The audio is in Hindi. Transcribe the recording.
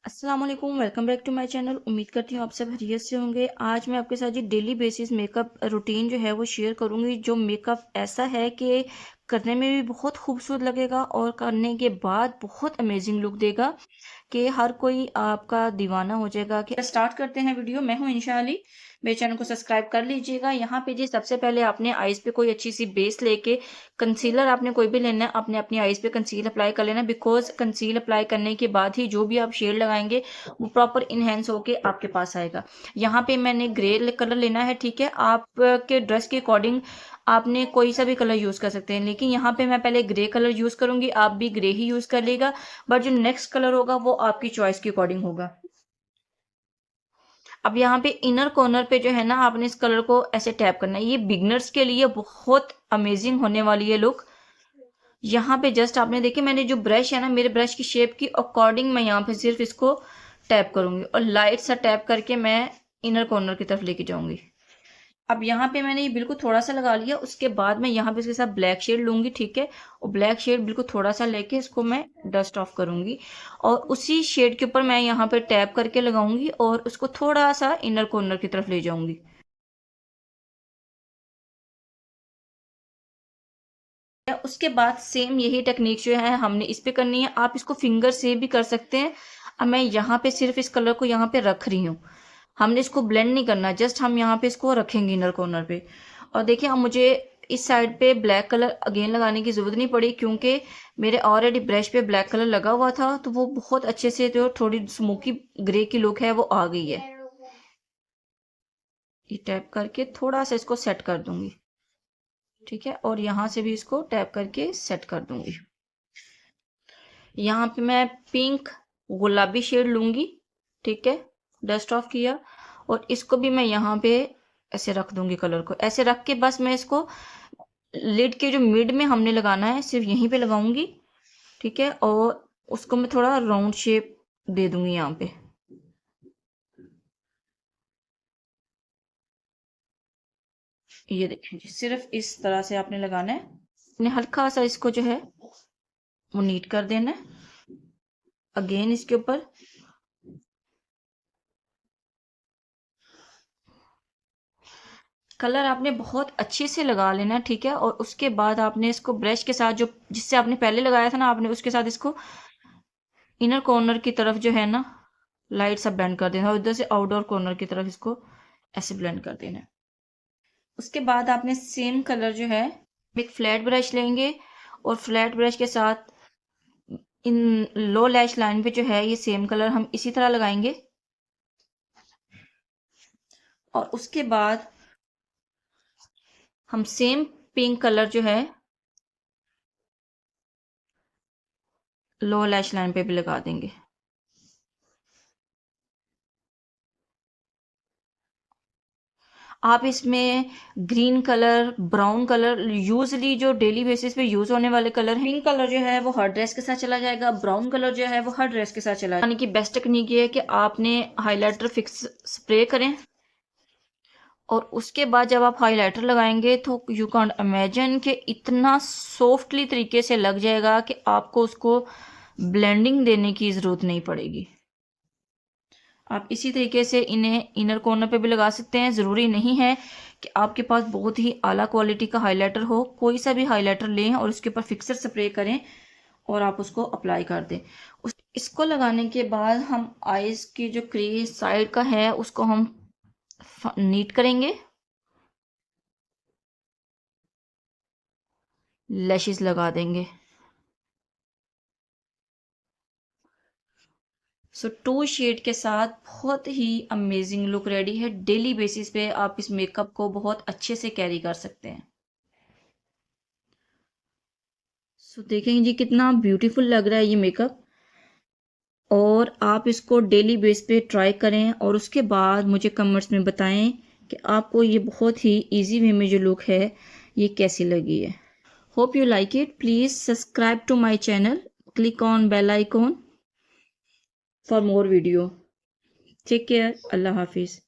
अस्सलाम वालेकुम, welcome back to my channel. उम्मीद करती हूँ आप सब खैरियत से होंगे। आज मैं आपके साथ जी डेली बेसिस मेकअप रूटीन जो है वो शेयर करूँगी, जो मेकअप ऐसा है कि करने में भी बहुत खूबसूरत लगेगा और करने के बाद बहुत अमेजिंग लुक देगा कि हर कोई आपका दीवाना हो जाएगा। कि स्टार्ट करते हैं वीडियो। मैं हूँ इंशाअल्लाह। मेरे चैनल को सब्सक्राइब कर लीजिएगा। यहाँ पे जी सबसे पहले आपने आईज पे कोई अच्छी सी बेस लेके कंसीलर आपने कोई भी लेना है, आपने अपनी आईज पे कंसील अप्लाई कर लेना। बिकॉज कंसील अप्लाई करने के बाद ही जो भी आप शेड लगाएंगे वो प्रॉपर इनहेंस होके आपके पास आएगा। यहाँ पे मैंने ग्रे कलर लेना है, ठीक है। आपके ड्रेस के अकॉर्डिंग आपने कोई सा भी कलर यूज कर सकते हैं, लेकिन यहाँ पे मैं पहले ग्रे कलर यूज करूंगी। आप भी ग्रे ही यूज कर लेगा, बट जो नेक्स्ट कलर होगा वो आपकी चॉइस के अकॉर्डिंग होगा। अब यहाँ पे इनर कॉर्नर पे जो है ना, आपने इस कलर को ऐसे टैप करना है। ये बिगनर्स के लिए बहुत अमेजिंग होने वाली है लुक। यहाँ पे जस्ट आपने देखिए, मैंने जो ब्रश है ना, मेरे ब्रश की शेप की अकॉर्डिंग मैं यहाँ पे सिर्फ इसको टैप करूंगी और लाइट सा टैप करके मैं इनर कॉर्नर की तरफ लेके जाऊंगी। अब यहाँ पे मैंने ये बिल्कुल थोड़ा सा लगा लिया। उसके बाद मैं यहाँ पे इसके साथ ब्लैक शेड लूंगी, ठीक है। और ब्लैक शेड बिल्कुल थोड़ा सा लेके इसको मैं डस्ट ऑफ करूंगी और उसी शेड के ऊपर मैं यहाँ पे टैप करके लगाऊंगी और उसको थोड़ा सा इनर कॉर्नर की तरफ ले जाऊंगी। उसके बाद सेम यही टेक्निक जो है हमने इस पे करनी है। आप इसको फिंगर से भी कर सकते हैं। अब मैं यहाँ पे सिर्फ इस कलर को यहाँ पे रख रही हूँ। हमने इसको ब्लेंड नहीं करना, जस्ट हम यहाँ पे इसको रखेंगे इनर कॉर्नर पे। और देखिए, अब मुझे इस साइड पे ब्लैक कलर अगेन लगाने की जरूरत नहीं पड़ी, क्योंकि मेरे ऑलरेडी ब्रश पे ब्लैक कलर लगा हुआ था, तो वो बहुत अच्छे से जो थोड़ी स्मोकी ग्रे की लुक है वो आ गई है। ये टैप करके थोड़ा सा इसको सेट कर दूंगी, ठीक है। और यहाँ से भी इसको टैप करके सेट कर दूंगी। यहाँ पे मैं पिंक गुलाबी शेड लूंगी, ठीक है। डस्ट ऑफ किया और इसको भी मैं यहाँ पे ऐसे रख दूंगी। कलर को ऐसे रख के बस मैं इसको लिड के जो मिड में हमने लगाना है सिर्फ यहीं पे लगाऊंगी, ठीक है। और उसको मैं थोड़ा राउंड शेप दे दूंगी यहाँ पे। ये देखें जी, सिर्फ इस तरह से आपने लगाना है। आपने हल्का सा इसको जो है वो नीट कर देना है। अगेन इसके ऊपर कलर आपने बहुत अच्छे से लगा लेना, ठीक है। और उसके बाद आपने इसको ब्रश के साथ जो जिससे आपने पहले लगाया था ना, आपने उसके साथ इसको इनर कॉर्नर की तरफ जो है ना लाइट सा ब्लेंड कर देना और इधर से आउटडोर कॉर्नर की तरफ इसको ऐसे ब्लेंड कर देना है। उसके बाद आपने सेम कलर जो है एक फ्लैट ब्रश लेंगे और फ्लैट ब्रश के साथ इन लो लैश लाइन पे जो है ये सेम कलर हम इसी तरह लगाएंगे। और उसके बाद हम सेम पिंक कलर जो है लो लैश लाइन पे भी लगा देंगे। आप इसमें green colour, brown colour, usually जो डेली बेसिस पे यूज होने वाले कलर हैं, पिंक कलर जो है वो हर ड्रेस के साथ चला जाएगा, ब्राउन कलर जो है वो हर ड्रेस के साथ चला जाएगा। यानी कि बेस्ट टेक्निक ये है कि आपने हाइलाइटर फिक्स स्प्रे करें और उसके बाद जब आप हाइलाइटर लगाएंगे तो यू कैन इमेजिन कि इतना सॉफ्टली तरीके से लग जाएगा कि आपको उसको ब्लेंडिंग देने की ज़रूरत नहीं पड़ेगी। आप इसी तरीके से इन्हें इनर कॉर्नर पे भी लगा सकते हैं। ज़रूरी नहीं है कि आपके पास बहुत ही आला क्वालिटी का हाइलाइटर हो। कोई सा भी हाइलाइटर लें और उसके ऊपर फिक्सर स्प्रे करें और आप उसको अप्लाई कर दें। इसको लगाने के बाद हम आईज की जो क्रीज साइड का है उसको हम नीट करेंगे, लैशेस लगा देंगे। सो टू शेड के साथ बहुत ही अमेजिंग लुक रेडी है। डेली बेसिस पे आप इस मेकअप को बहुत अच्छे से कैरी कर सकते हैं। सो देखेंगे जी कितना ब्यूटीफुल लग रहा है ये मेकअप। और आप इसको डेली बेस पे ट्राई करें और उसके बाद मुझे कमेंट्स में बताएं कि आपको ये बहुत ही इजी वे में जो लुक है ये कैसी लगी है। Hope you like it. Please subscribe to my channel, click on bell icon for more video. Take care, अल्लाह हाफिज।